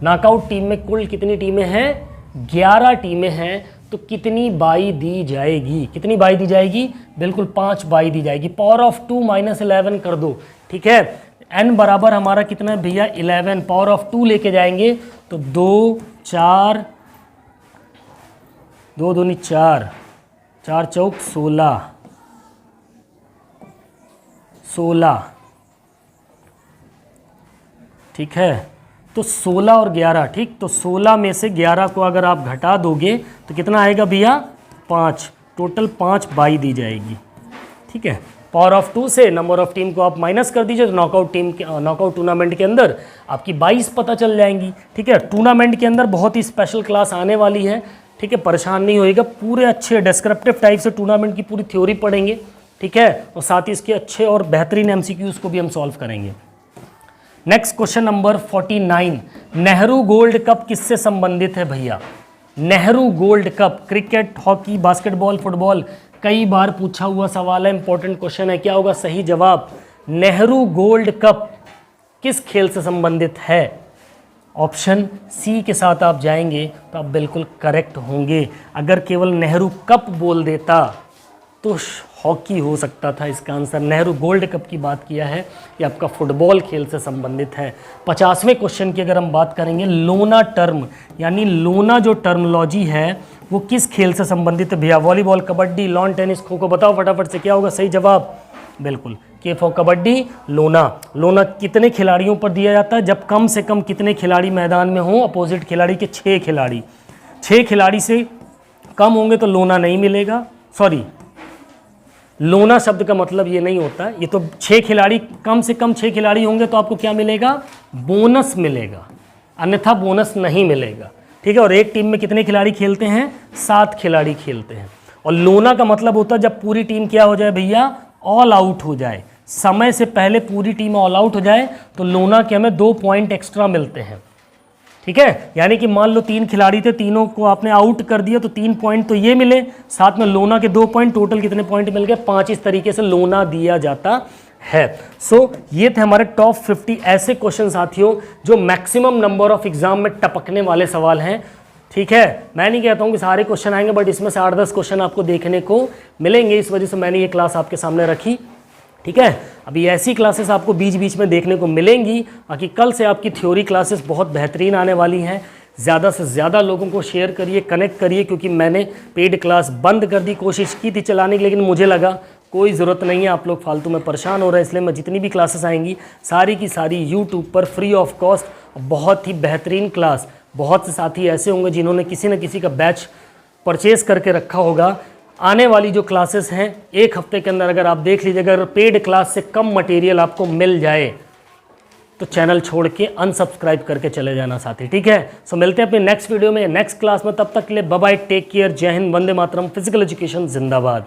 नॉकआउट टीम में कुल कितनी टीमें हैं? 11 टीमें हैं, तो कितनी बाई दी जाएगी? कितनी बाई दी जाएगी? बिल्कुल 5 बाई दी जाएगी। पावर ऑफ 2 - 11 कर दो। ठीक है, n बराबर हमारा कितना है भैया? 11। पावर ऑफ 2 लेके जाएंगे तो 2, 4, 2 दूनी 4, 4 चौक 16, 16। ठीक है, तो 16 और 11, ठीक, तो 16 में से 11 को अगर आप घटा दोगे तो कितना आएगा भैया? 5। टोटल 5 बाई दी जाएगी। ठीक है, पावर ऑफ 2 से नंबर ऑफ टीम को आप माइनस कर दीजिए तो नॉकआउट टूर्नामेंट के अंदर आपकी 22 पता चल जाएंगी। ठीक है, टूर्नामेंट के अंदर बहुत ही स्पेशल क्लास आने वाली है। ठीक है, परेशान नहीं होइएगा, पूरे अच्छे डिस्क्रिप्टिव टाइप से टूर्नामेंट की पूरी थ्योरी पढ़ेंगे। ठीक है, और साथ ही इसके अच्छे और बेहतरीन MCQs को भी हम सॉल्व करेंगे। Next question number 49, Nehru gold cup किससे संबंधित है भैया? Nehru gold cup, cricket, hockey, basketball, football, कई बार पूछा हुआ सवाल है, इंपॉर्टेंट क्वेश्चन है, क्या होगा सही जवाब? नेहरू गोल्ड कप किस खेल से संबंधित है? ऑप्शन सी के साथ आप जाएंगे तो आप बिल्कुल करेक्ट होंगे। अगर केवल नेहरू कप बोल देता तो हॉकी हो सकता था इसका आंसर। नेहरू गोल्ड कप की बात किया है, ये आपका फुटबॉल खेल से संबंधित है। 50वें क्वेश्चन की अगर हम बात करेंगे, लोना टर्म यानी लोना जो टर्मोलॉजी है वो किस खेल से संबंधित है भैया? Volleyball, kabaddi, lawn tennis, kho kho, बताओ फटाफट से क्या होगा सही जवाब? बिल्कुल के फॉर कबड्डी, लोना। लोना कितने खिलाड़ियों पर दिया जाता है? जब कम से कम कितने खिलाड़ी मैदान में हों? अपोजिट खिलाड़ी के 6 खिलाड़ी। 6 खिलाड़ी से कम होंगे तो लोना नहीं मिलेगा। सॉरी, लोना शब्द का मतलब ये नहीं होता, ये तो 6 खिलाड़ी, कम से कम 6 खिलाड़ी होंगे तो आपको क्या मिलेगा? बोनस मिलेगा, अन्यथा बोनस नहीं मिलेगा। ठीक है, और एक टीम में कितने खिलाड़ी खेलते हैं? 7 खिलाड़ी खेलते हैं। और लोना का मतलब होता है जब पूरी टीम क्या हो जाए भैया? ऑल आउट हो जाए, समय से पहले पूरी टीम ऑल आउट हो जाए तो लोना के हमें 2 पॉइंट एक्स्ट्रा मिलते हैं। ठीक है, यानी कि मान लो 3 खिलाड़ी थे, तीनों को आपने आउट कर दिया तो 3 पॉइंट तो ये मिले, साथ में लोना के 2 पॉइंट, टोटल कितने पॉइंट मिल गए? 5। इस तरीके से लोना दिया जाता है। सो ये थे हमारे टॉप 50 ऐसे क्वेश्चन साथियों जो मैक्सिमम नंबर ऑफ एग्जाम में टपकने वाले सवाल हैं। ठीक है, मैं नहीं कहता हूँ कि सारे क्वेश्चन आएंगे, बट इसमें से 8-10 क्वेश्चन आपको देखने को मिलेंगे, इस वजह से मैंने ये क्लास आपके सामने रखी। ठीक है, अभी ऐसी क्लासेस आपको बीच बीच में देखने को मिलेंगी, बाकी कल से आपकी थ्योरी क्लासेस बहुत बेहतरीन आने वाली हैं। ज़्यादा से ज़्यादा लोगों को शेयर करिए, कनेक्ट करिए, क्योंकि मैंने पेड क्लास बंद कर दी, कोशिश की थी चलाने की, लेकिन मुझे लगा कोई ज़रूरत नहीं है, आप लोग फालतू में परेशान हो रहे हैं, इसलिए मैं जितनी भी क्लासेस आएंगी सारी की सारी यूट्यूब पर फ्री ऑफ कॉस्ट, बहुत ही बेहतरीन क्लास। बहुत से साथी ऐसे होंगे जिन्होंने किसी न किसी का बैच परचेज़ करके रखा होगा। आने वाली जो क्लासेस हैं 1 हफ्ते के अंदर अगर आप देख लीजिए, अगर पेड क्लास से कम मटेरियल आपको मिल जाए तो चैनल छोड़ के अनसब्सक्राइब करके चले जाना साथी। ठीक है, सो मिलते हैं अपने नेक्स्ट वीडियो में, नेक्स्ट क्लास में। तब तक के लिए बाय बाय, टेक केयर, जय हिंद, वंदे मातरम, फिजिकल एजुकेशन जिंदाबाद।